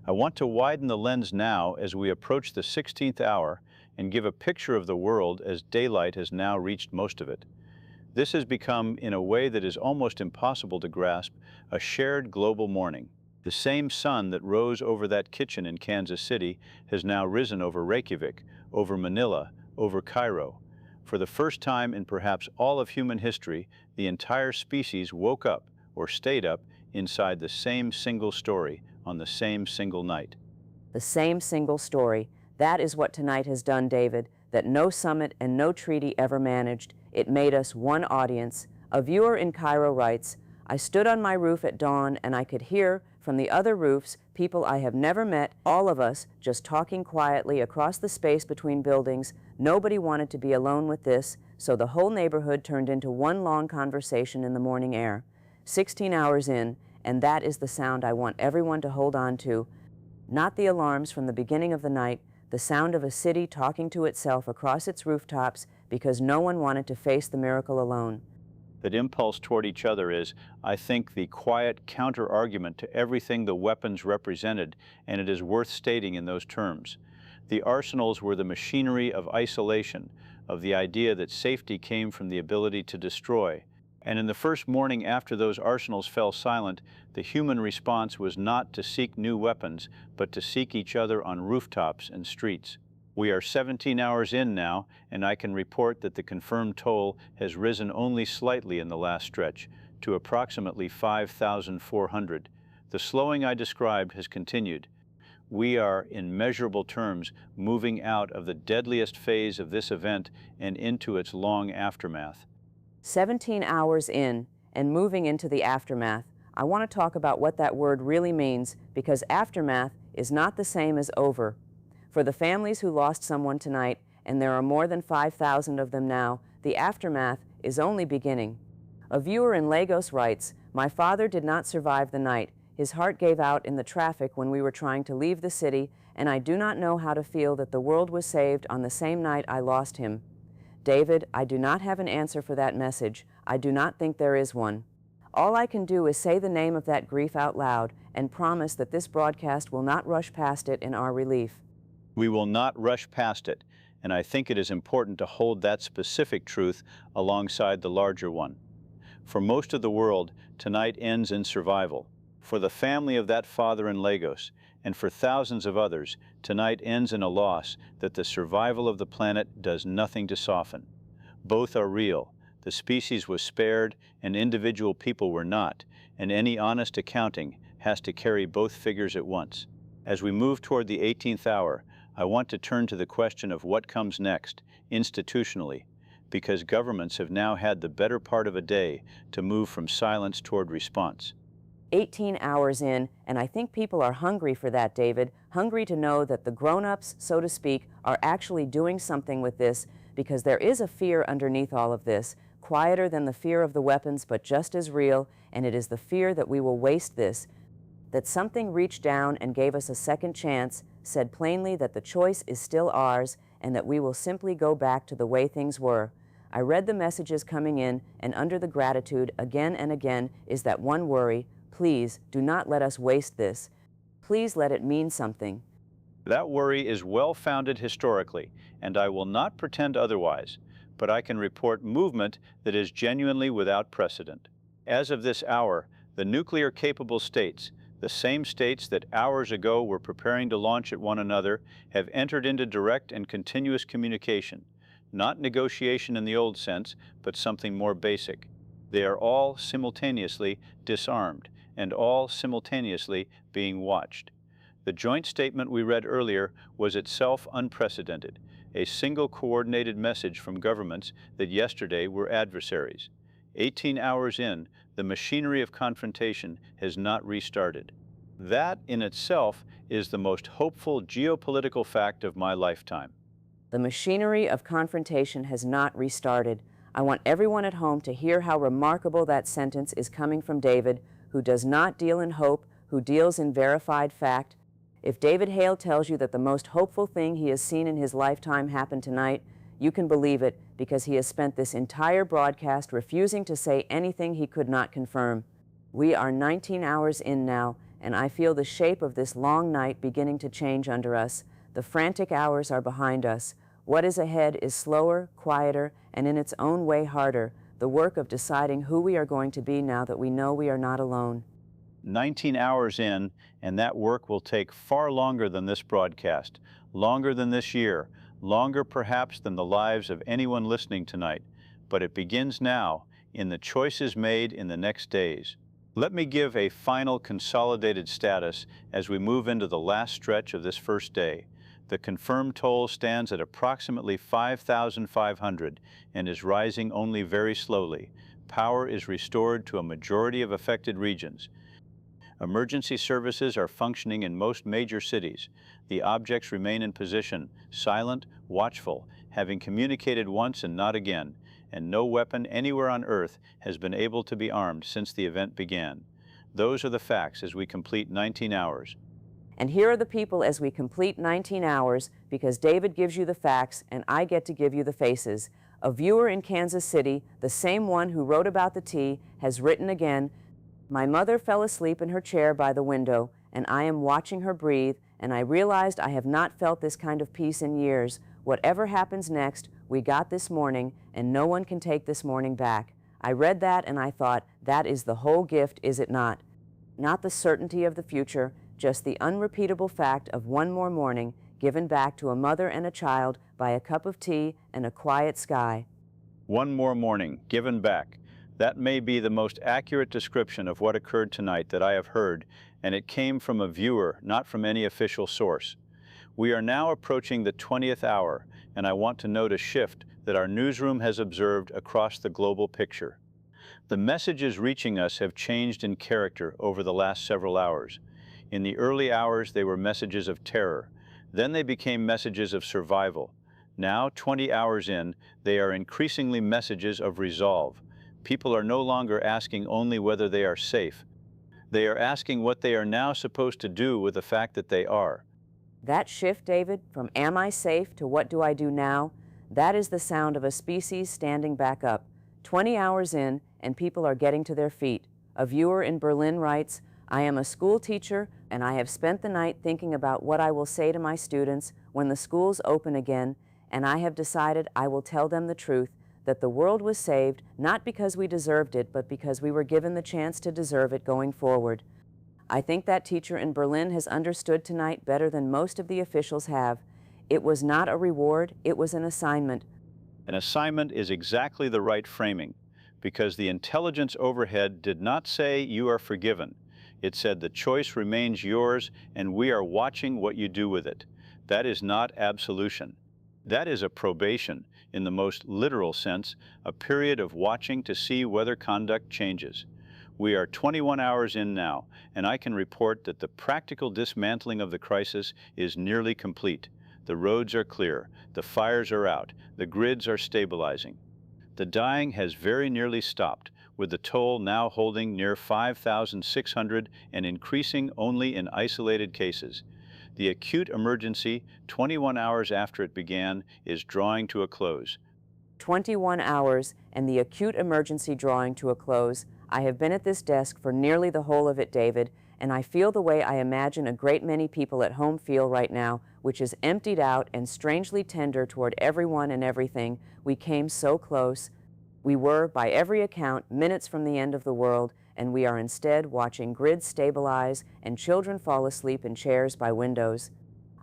I want to widen the lens now as we approach the 16th hour and give a picture of the world as daylight has now reached most of it. This has become, in a way that is almost impossible to grasp, a shared global morning. The same sun that rose over that kitchen in Kansas City has now risen over Reykjavik, over Manila, over Cairo. For the first time in perhaps all of human history, the entire species woke up, or stayed up, inside the same single story on the same single night. The same single story. That is what tonight has done, David, that no summit and no treaty ever managed. It made us one audience. A viewer in Cairo writes, I stood on my roof at dawn and I could hear from the other roofs people I have never met, all of us just talking quietly across the space between buildings. Nobody wanted to be alone with this, so the whole neighborhood turned into one long conversation in the morning air. 16 hours in, and that is the sound I want everyone to hold on to. Not the alarms from the beginning of the night, the sound of a city talking to itself across its rooftops because no one wanted to face the miracle alone. That impulse toward each other is, I think, the quiet counter-argument to everything the weapons represented, and it is worth stating in those terms. The arsenals were the machinery of isolation, of the idea that safety came from the ability to destroy. And in the first morning after those arsenals fell silent, the human response was not to seek new weapons, but to seek each other on rooftops and streets. We are 17 hours in now, and I can report that the confirmed toll has risen only slightly in the last stretch, to approximately 5,400. The slowing I described has continued. We are, in measurable terms, moving out of the deadliest phase of this event and into its long aftermath. 17 hours in and moving into the aftermath. I want to talk about what that word really means, because aftermath is not the same as over. For the families who lost someone tonight, and there are more than 5,000 of them now, the aftermath is only beginning. A viewer in Lagos writes, my father did not survive the night. His heart gave out in the traffic when we were trying to leave the city, and I do not know how to feel that the world was saved on the same night I lost him. David, I do not have an answer for that message. I do not think there is one. All I can do is say the name of that grief out loud and promise that this broadcast will not rush past it in our relief. We will not rush past it, and I think it is important to hold that specific truth alongside the larger one. For most of the world, tonight ends in survival. For the family of that father in Lagos, and for thousands of others, tonight ends in a loss that the survival of the planet does nothing to soften. Both are real. The species was spared, and individual people were not, and any honest accounting has to carry both figures at once. As we move toward the 18th hour, I want to turn to the question of what comes next, institutionally, because governments have now had the better part of a day to move from silence toward response. 18 hours in, and I think people are hungry for that, David, hungry to know that the grown-ups, so to speak, are actually doing something with this, because there is a fear underneath all of this, quieter than the fear of the weapons, but just as real, and it is the fear that we will waste this, that something reached down and gave us a second chance, said plainly that the choice is still ours and that we will simply go back to the way things were. I read the messages coming in, and under the gratitude again and again is that one worry: please do not let us waste this. Please let it mean something. That worry is well-founded historically, and I will not pretend otherwise, but I can report movement that is genuinely without precedent. As of this hour, the nuclear-capable states, the same states that hours ago were preparing to launch at one another, have entered into direct and continuous communication, not negotiation in the old sense, but something more basic. They are all simultaneously disarmed, and all simultaneously being watched. The joint statement we read earlier was itself unprecedented, a single coordinated message from governments that yesterday were adversaries. 18 hours in, the machinery of confrontation has not restarted. That in itself is the most hopeful geopolitical fact of my lifetime. The machinery of confrontation has not restarted. I want everyone at home to hear how remarkable that sentence is coming from David, who does not deal in hope, who deals in verified fact. If David Hale tells you that the most hopeful thing he has seen in his lifetime happened tonight, you can believe it, because he has spent this entire broadcast refusing to say anything he could not confirm. We are 19 hours in now, and I feel the shape of this long night beginning to change under us. The frantic hours are behind us. What is ahead is slower, quieter, and in its own way harder, the work of deciding who we are going to be now that we know we are not alone. 19 hours in, and that work will take far longer than this broadcast, longer than this year, longer perhaps than the lives of anyone listening tonight. But it begins now, in the choices made in the next days. Let me give a final consolidated status as we move into the last stretch of this first day. The confirmed toll stands at approximately 5,500 and is rising only very slowly. Power is restored to a majority of affected regions. Emergency services are functioning in most major cities. The objects remain in position, silent, watchful, having communicated once and not again, and no weapon anywhere on Earth has been able to be armed since the event began. Those are the facts as we complete 19 hours. And here are the people as we complete 19 hours, because David gives you the facts and I get to give you the faces. A viewer in Kansas City, the same one who wrote about the tea, has written again, "My mother fell asleep in her chair by the window, and I am watching her breathe, and I realized I have not felt this kind of peace in years. Whatever happens next, we got this morning, and no one can take this morning back." I read that and I thought, that is the whole gift, is it not? Not the certainty of the future, just the unrepeatable fact of one more morning given back to a mother and a child by a cup of tea and a quiet sky. One more morning, given back. That may be the most accurate description of what occurred tonight that I have heard, and it came from a viewer, not from any official source. We are now approaching the 20th hour, and I want to note a shift that our newsroom has observed across the global picture. The messages reaching us have changed in character over the last several hours. In the early hours, they were messages of terror. Then they became messages of survival. Now, 20 hours in, they are increasingly messages of resolve. People are no longer asking only whether they are safe. They are asking what they are now supposed to do with the fact that they are. That shift, David, from "am I safe" to "what do I do now," that is the sound of a species standing back up. 20 hours in, and people are getting to their feet. A viewer in Berlin writes, "I am a school teacher, and I have spent the night thinking about what I will say to my students when the schools open again, and I have decided I will tell them the truth, that the world was saved not because we deserved it, but because we were given the chance to deserve it going forward." I think that teacher in Berlin has understood tonight better than most of the officials have. It was not a reward, it was an assignment. An assignment is exactly the right framing, because the intelligence overhead did not say you are forgiven. It said the choice remains yours, and we are watching what you do with it. That is not absolution. That is a probation, in the most literal sense, a period of watching to see whether conduct changes. We are 21 hours in now, and I can report that the practical dismantling of the crisis is nearly complete. The roads are clear, the fires are out, the grids are stabilizing. The dying has very nearly stopped, with the toll now holding near 5,600 and increasing only in isolated cases. The acute emergency, 21 hours after it began, is drawing to a close. 21 hours and the acute emergency drawing to a close. I have been at this desk for nearly the whole of it, David, and I feel the way I imagine a great many people at home feel right now, which is emptied out and strangely tender toward everyone and everything. We came so close. We were, by every account, minutes from the end of the world, and we are instead watching grids stabilize and children fall asleep in chairs by windows.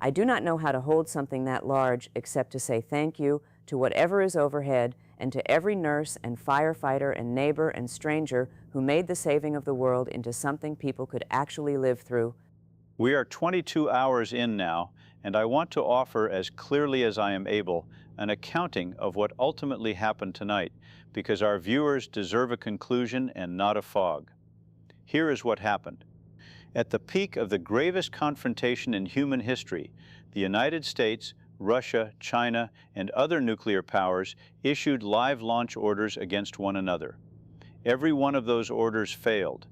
I do not know how to hold something that large except to say thank you to whatever is overhead and to every nurse and firefighter and neighbor and stranger who made the saving of the world into something people could actually live through. We are 22 hours in now, and I want to offer, as clearly as I am able, an accounting of what ultimately happened tonight, because our viewers deserve a conclusion and not a fog. Here is what happened. At the peak of the gravest confrontation in human history, the United States, Russia, China, and other nuclear powers issued live launch orders against one another. Every one of those orders failed.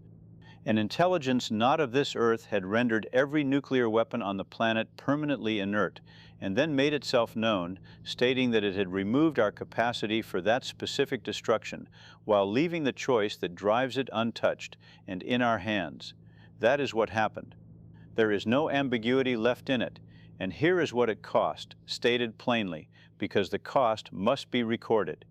An intelligence not of this earth had rendered every nuclear weapon on the planet permanently inert, and then made itself known, stating that it had removed our capacity for that specific destruction, while leaving the choice that drives it untouched and in our hands. That is what happened. There is no ambiguity left in it, and here is what it cost, stated plainly, because the cost must be recorded.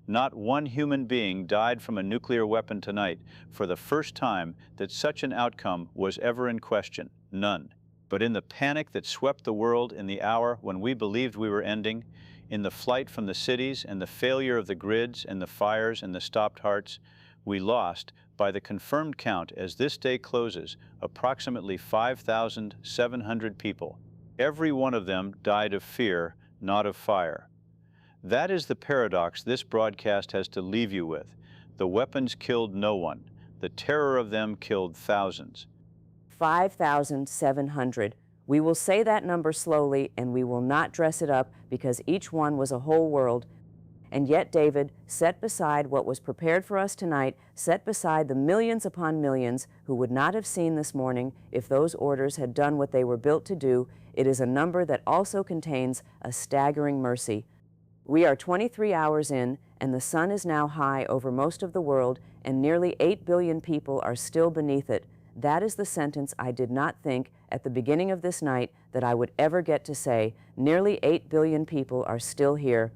Not one human being died from a nuclear weapon tonight for the first time that such an outcome was ever in question. None. But in the panic that swept the world in the hour when we believed we were ending, in the flight from the cities and the failure of the grids and the fires and the stopped hearts, we lost, by the confirmed count as this day closes, approximately 5,700 people. Every one of them died of fear, not of fire. That is the paradox this broadcast has to leave you with. The weapons killed no one. The terror of them killed thousands. 5,700. We will say that number slowly, and we will not dress it up because each one was a whole world. And yet, David, set beside what was prepared for us tonight, set beside the millions upon millions who would not have seen this morning if those orders had done what they were built to do, it is a number that also contains a staggering mercy. We are 23 hours in, and the sun is now high over most of the world, and nearly 8 billion people are still beneath it. That is the sentence I did not think at the beginning of this night that I would ever get to say. Nearly 8 billion people are still here.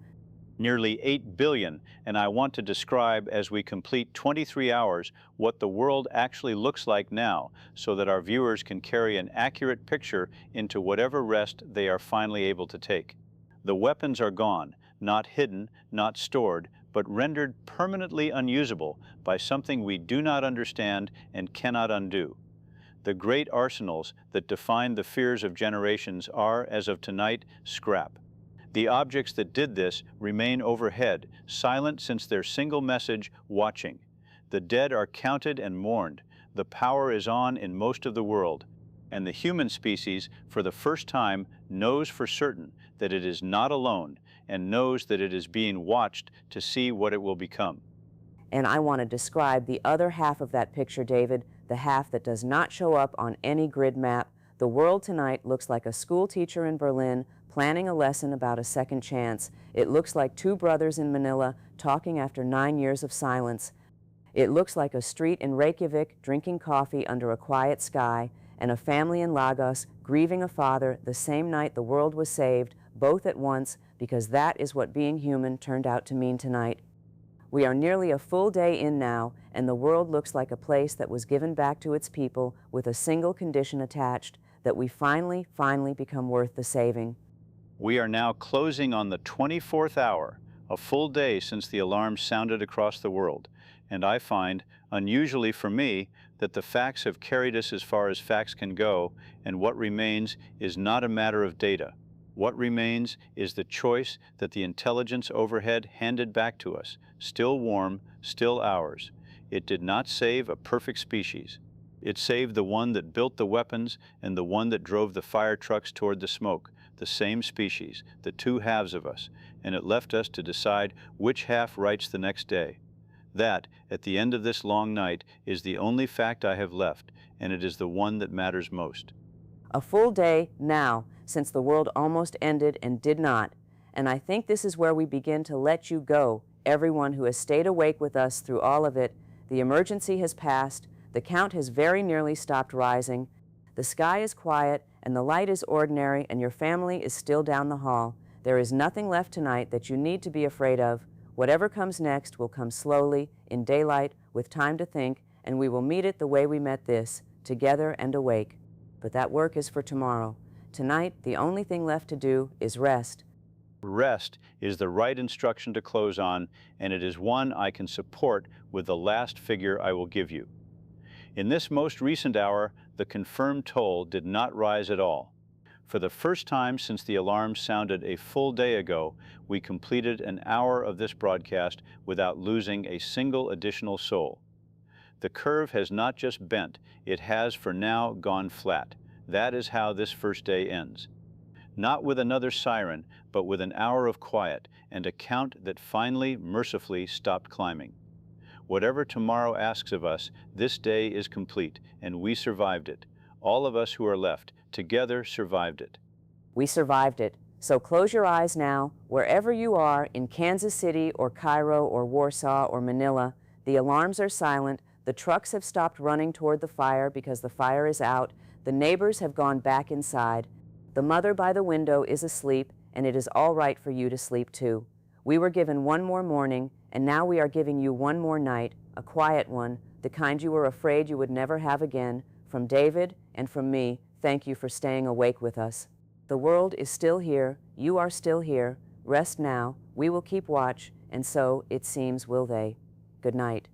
Nearly 8 billion, and I want to describe as we complete 23 hours what the world actually looks like now, so that our viewers can carry an accurate picture into whatever rest they are finally able to take. The weapons are gone, not hidden, not stored, but rendered permanently unusable by something we do not understand and cannot undo. The great arsenals that defined the fears of generations are, as of tonight, scrap. The objects that did this remain overhead, silent since their single message, watching. The dead are counted and mourned. The power is on in most of the world. And the human species, for the first time, knows for certain that it is not alone and knows that it is being watched to see what it will become. And I want to describe the other half of that picture, David, the half that does not show up on any grid map. The world tonight looks like a school teacher in Berlin planning a lesson about a second chance. It looks like two brothers in Manila talking after 9 years of silence. It looks like a street in Reykjavik drinking coffee under a quiet sky, and a family in Lagos grieving a father the same night the world was saved, both at once, because that is what being human turned out to mean tonight. We are nearly a full day in now, and the world looks like a place that was given back to its people with a single condition attached, that we finally become worth the saving. We are now closing on the 24th hour, a full day since the alarm sounded across the world, and I find, unusually for me, that the facts have carried us as far as facts can go, and what remains is not a matter of data. What remains is the choice that the intelligence overhead handed back to us, still warm, still ours. It did not save a perfect species. It saved the one that built the weapons and the one that drove the fire trucks toward the smoke, the same species, the two halves of us, and it left us to decide which half writes the next day. That, at the end of this long night, is the only fact I have left, and it is the one that matters most. A full day now, since the world almost ended and did not. And I think this is where we begin to let you go, everyone who has stayed awake with us through all of it. The emergency has passed, the count has very nearly stopped rising, the sky is quiet, and the light is ordinary, and your family is still down the hall. There is nothing left tonight that you need to be afraid of. Whatever comes next will come slowly, in daylight, with time to think, and we will meet it the way we met this, together and awake. But that work is for tomorrow. Tonight, the only thing left to do is rest. Rest is the right instruction to close on, and it is one I can support with the last figure I will give you. In this most recent hour, the confirmed toll did not rise at all. For the first time since the alarm sounded a full day ago, we completed an hour of this broadcast without losing a single additional soul. The curve has not just bent, it has for now gone flat. That is how this first day ends. Not with another siren, but with an hour of quiet and a count that finally, mercifully stopped climbing. Whatever tomorrow asks of us, this day is complete, and we survived it. All of us who are left, together survived it. We survived it. So close your eyes now, wherever you are, in Kansas City or Cairo or Warsaw or Manila. The alarms are silent, the trucks have stopped running toward the fire because the fire is out, the neighbors have gone back inside. The mother by the window is asleep, and it is all right for you to sleep too. We were given one more morning, and now we are giving you one more night, a quiet one, the kind you were afraid you would never have again. From David and from me, thank you for staying awake with us. The world is still here, you are still here. Rest now, we will keep watch, and so, it seems, will they. Good night.